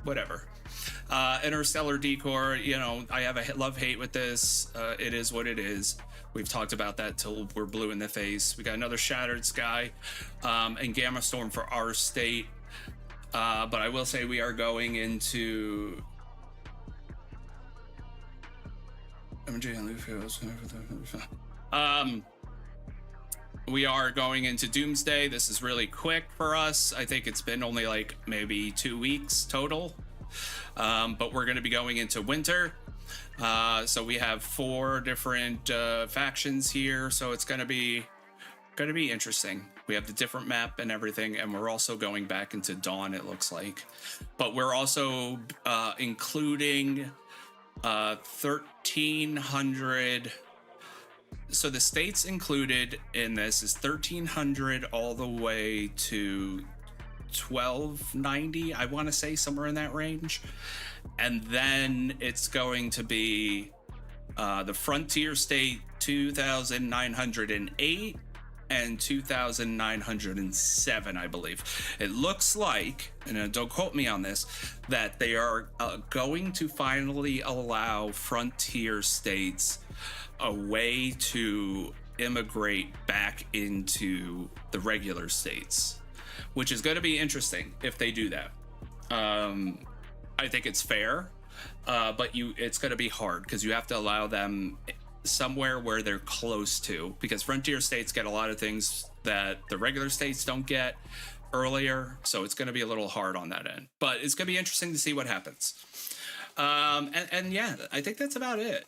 whatever. Interstellar decor, I have a love-hate with this. It is what it is. We've talked about that till we're blue in the face. We got another Shattered Sky and Gamma Storm for our state. But I will say we are going into we are going into Doomsday. This is really quick for us. I think it's been only like maybe 2 weeks total. But we're going to be going into winter. So we have 4 different factions here. So it's going to be interesting. We have the different map and everything, and we're also going back into Dawn, it looks like. But we're also including 1,300. So the states included in this is 1,300 all the way to 1,290, I want to say, somewhere in that range. And then it's going to be the Frontier State 2,908 and 2,907, I believe. It looks like, and don't quote me on this, that they are going to finally allow Frontier States a way to immigrate back into the regular states, which is going to be interesting if they do that. I think it's fair, but it's going to be hard because you have to allow them somewhere where they're close to, because Frontier States get a lot of things that the regular states don't get earlier, so it's going to be a little hard on that end. But it's going to be interesting to see what happens. And yeah, I think that's about it.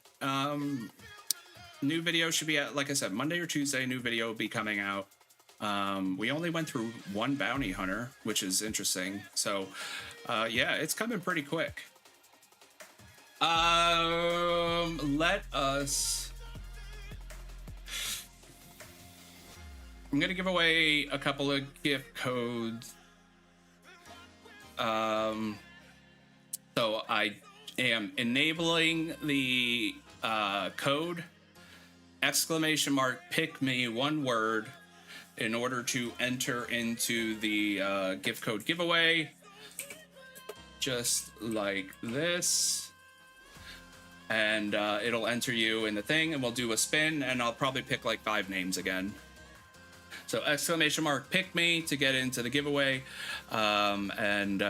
New video should be out, like I said, Monday or Tuesday. New video will be coming out. We only went through one bounty hunter, which is interesting. So yeah, it's coming pretty quick. Let us. I'm gonna give away a couple of gift codes. So I am enabling the code ! pick me, one word, in order to enter into the gift code giveaway, just like this. And it'll enter you in the thing, and we'll do a spin, and I'll probably pick like 5 names again. So ! pick me to get into the giveaway, and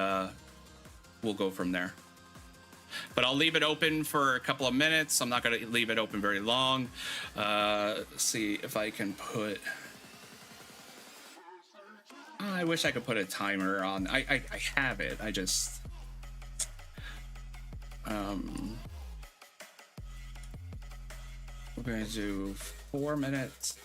we'll go from there. But I'll leave it open for a couple of minutes. I'm not going to leave it open very long. See if I can put... I wish I could put a timer on. I have it. I just... we're going to do 4 minutes.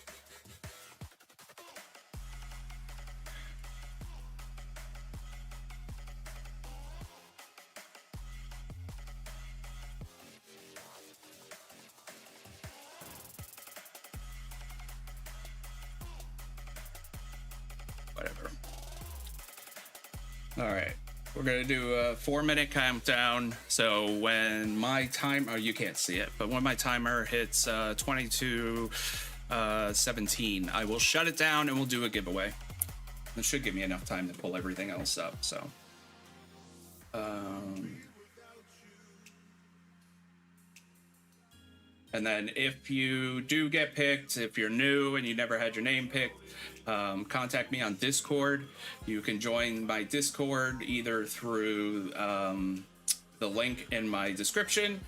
Whatever. All right. We're going to do a 4-minute countdown. So when my timer, you can't see it, but when my timer hits 22:17, I will shut it down and we'll do a giveaway. It should give me enough time to pull everything else up. So, and then if you do get picked, if you're new and you never had your name picked, contact me on Discord. You can join my Discord either through the link in my description.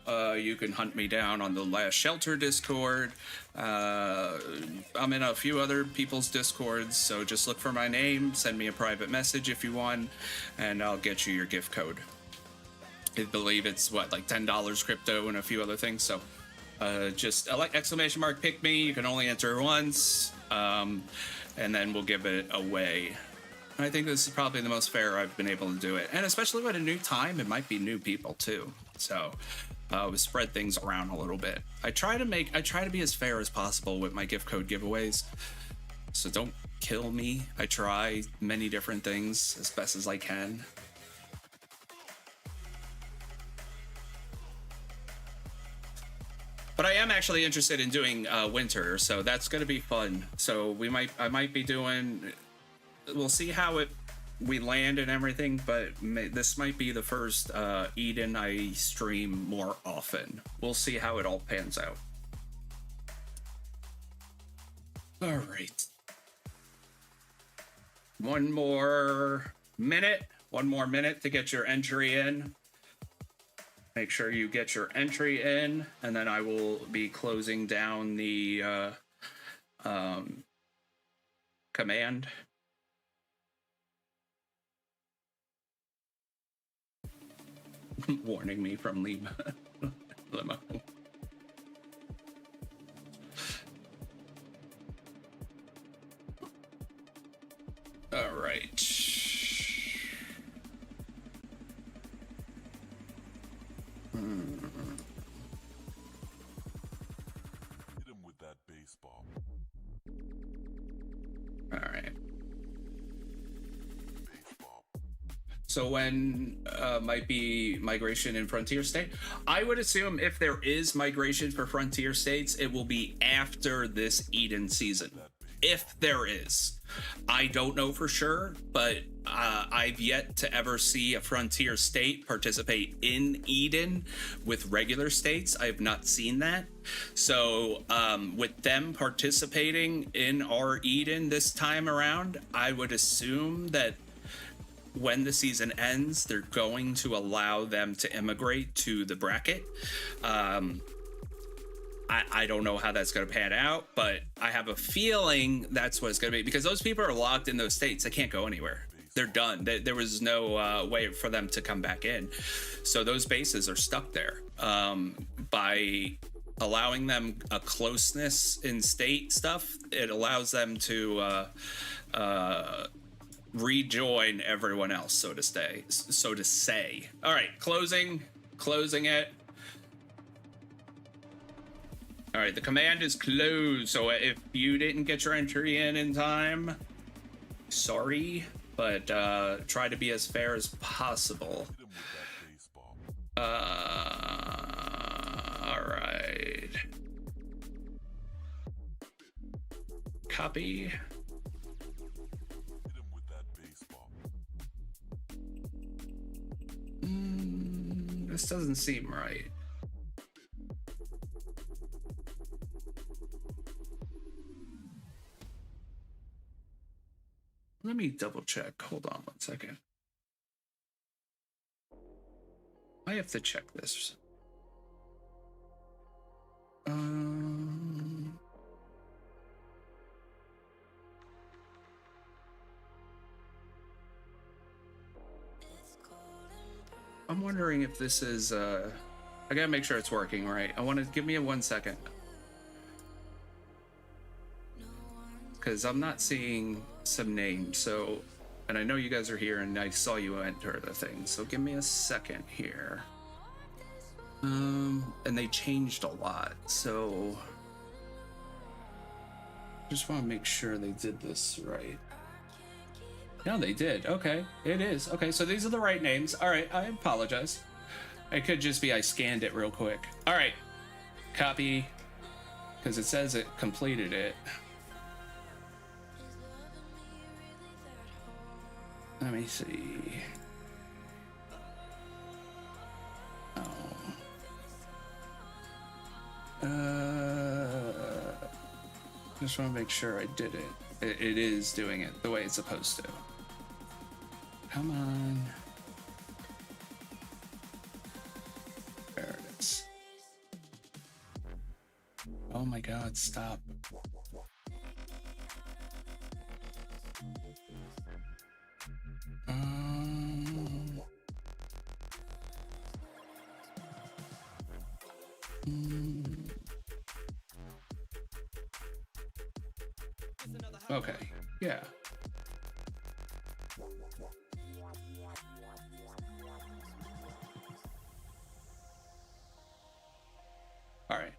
You can hunt me down on the Last Shelter Discord. I'm in a few other people's Discords, so just look for my name, send me a private message if you want, and I'll get you your gift code. I believe it's what, like $10 crypto and a few other things. So just ! pick me. You can only enter once, and then we'll give it away. I think this is probably the most fair I've been able to do it, and especially with a new time, it might be new people too. So we spread things around a little bit. I try to be as fair as possible with my gift code giveaways. So don't kill me. I try many different things as best as I can. But I am actually interested in doing winter, so that's going to be fun. So I might be doing. We'll see how we land and everything, but this might be the first Eden I stream more often. We'll see how it all pans out. All right. One more minute to get your entry in. Make sure you get your entry in, and then I will be closing down the command. Warning me from limo. All right. Hit him with that baseball. All right. Baseball. So when might be migration in frontier state? I would assume if there is migration for frontier states, it will be after this Eden season. If there is. I don't know for sure, but I've yet to ever see a frontier state participate in Eden with regular states. I have not seen that. So with them participating in our Eden this time around, I would assume that when the season ends, they're going to allow them to immigrate to the bracket. I don't know how that's going to pan out, but I have a feeling that's what it's going to be, because those people are locked in those states. They can't go anywhere. They're done. There was no way for them to come back in. So those bases are stuck there. By allowing them a closeness in state stuff, it allows them to rejoin everyone else, so to say. All right, closing it. All right, the command is closed. So if you didn't get your entry in time, sorry, but try to be as fair as possible. Hit him with that baseball. All right. Copy. Hit him with that baseball. This doesn't seem right. Let me double check. Hold on 1 second. I have to check this. I'm wondering if this is I gotta make sure it's working right. I want to give me a 1 second, because I'm not seeing some names. So, and I know you guys are here and I saw you enter the thing, so give me a second here. And they changed a lot, so just want to make sure they did this right. No, they did. Okay, it is. Okay, so these are the right names. All right, I apologize. It could just be I scanned it real quick. All right, copy, because it says it completed it. Let me see. Oh. Just want to make sure I did it. It is doing it the way it's supposed to. Come on. There it is. Oh my God, stop. Okay, yeah. All right.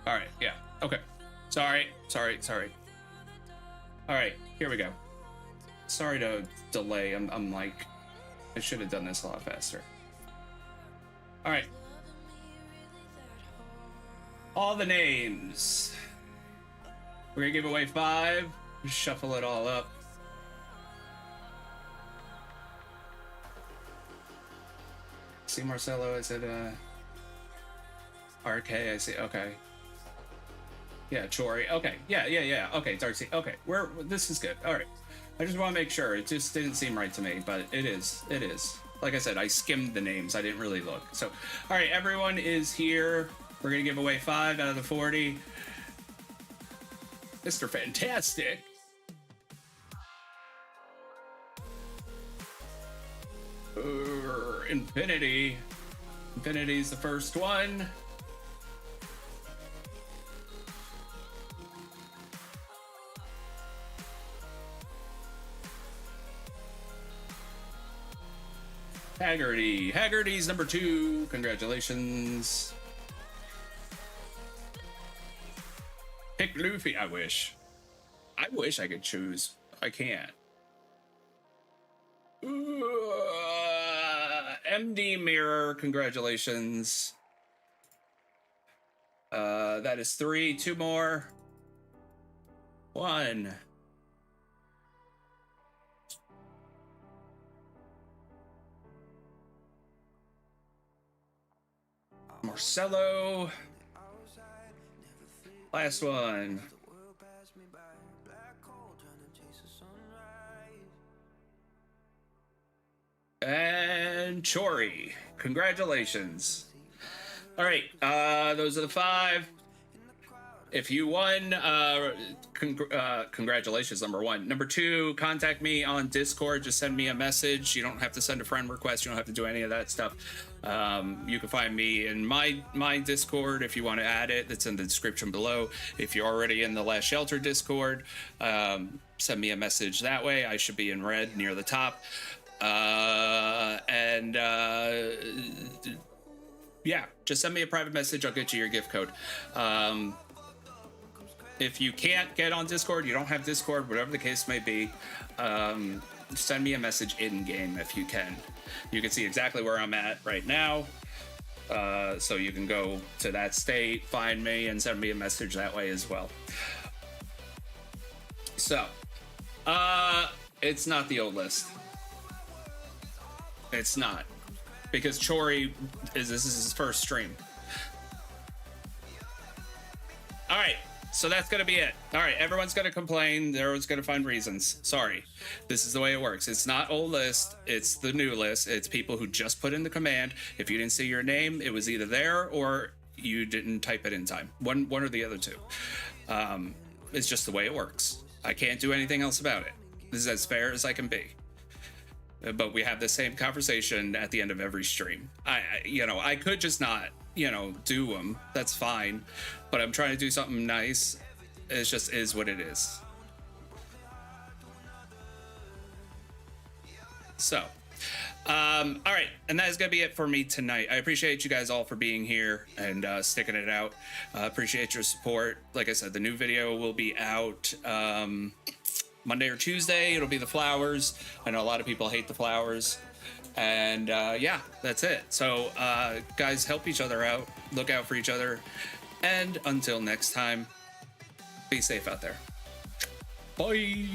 All right, yeah. Okay. Sorry. All right, here we go. Sorry to delay. I'm like, I should have done this a lot faster. All right. All the names. We're gonna give away 5. Shuffle it all up. See Marcelo, is it RK? I see. Okay. Yeah, Chori. Okay. Yeah. Okay, Darcy. Okay. This is good. All right. I just want to make sure. It just didn't seem right to me, but it is. Like I said, I skimmed the names. I didn't really look. So, all right, everyone is here. We're going to give away 5 out of the 40. Mr. Fantastic. Infinity. Infinity's the first one. Haggerty. Haggerty's number 2. Congratulations. Pick Luffy. I wish I could choose. I can't. MD Mirror. Congratulations. That is 3. 2 more. 1. Marcelo. Last one. And Chori. Congratulations. All right, those are the 5. If you won, congratulations, number 1. Number 2, contact me on Discord. Just send me a message. You don't have to send a friend request. You don't have to do any of that stuff. You can find me in my Discord if you want to add it. It's in the description below. If you're already in the Last Shelter Discord, send me a message that way. I should be in red near the top. Yeah, just send me a private message. I'll get you your gift code. If you can't get on Discord, you don't have Discord, whatever the case may be, send me a message in game if you can. You can see exactly where I'm at right now. So you can go to that state, find me, and send me a message that way as well. So, it's not the old list. It's not. Because Chori this is his first stream. All right. So that's going to be it. All right, everyone's going to complain. Everyone's going to find reasons. Sorry. This is the way it works. It's not old list. It's the new list. It's people who just put in the command. If you didn't see your name, it was either there or you didn't type it in time. One or the other two. It's just the way it works. I can't do anything else about it. This is as fair as I can be. But we have the same conversation at the end of every stream. I could just not, do them. That's fine. But I'm trying to do something nice. It just is what it is. So, all right. And that is going to be it for me tonight. I appreciate you guys all for being here and sticking it out. Appreciate your support. Like I said, the new video will be out Monday or Tuesday. It'll be the flowers. I know a lot of people hate the flowers. And yeah, that's it. So guys, help each other out. Look out for each other. And until next time, be safe out there. Bye.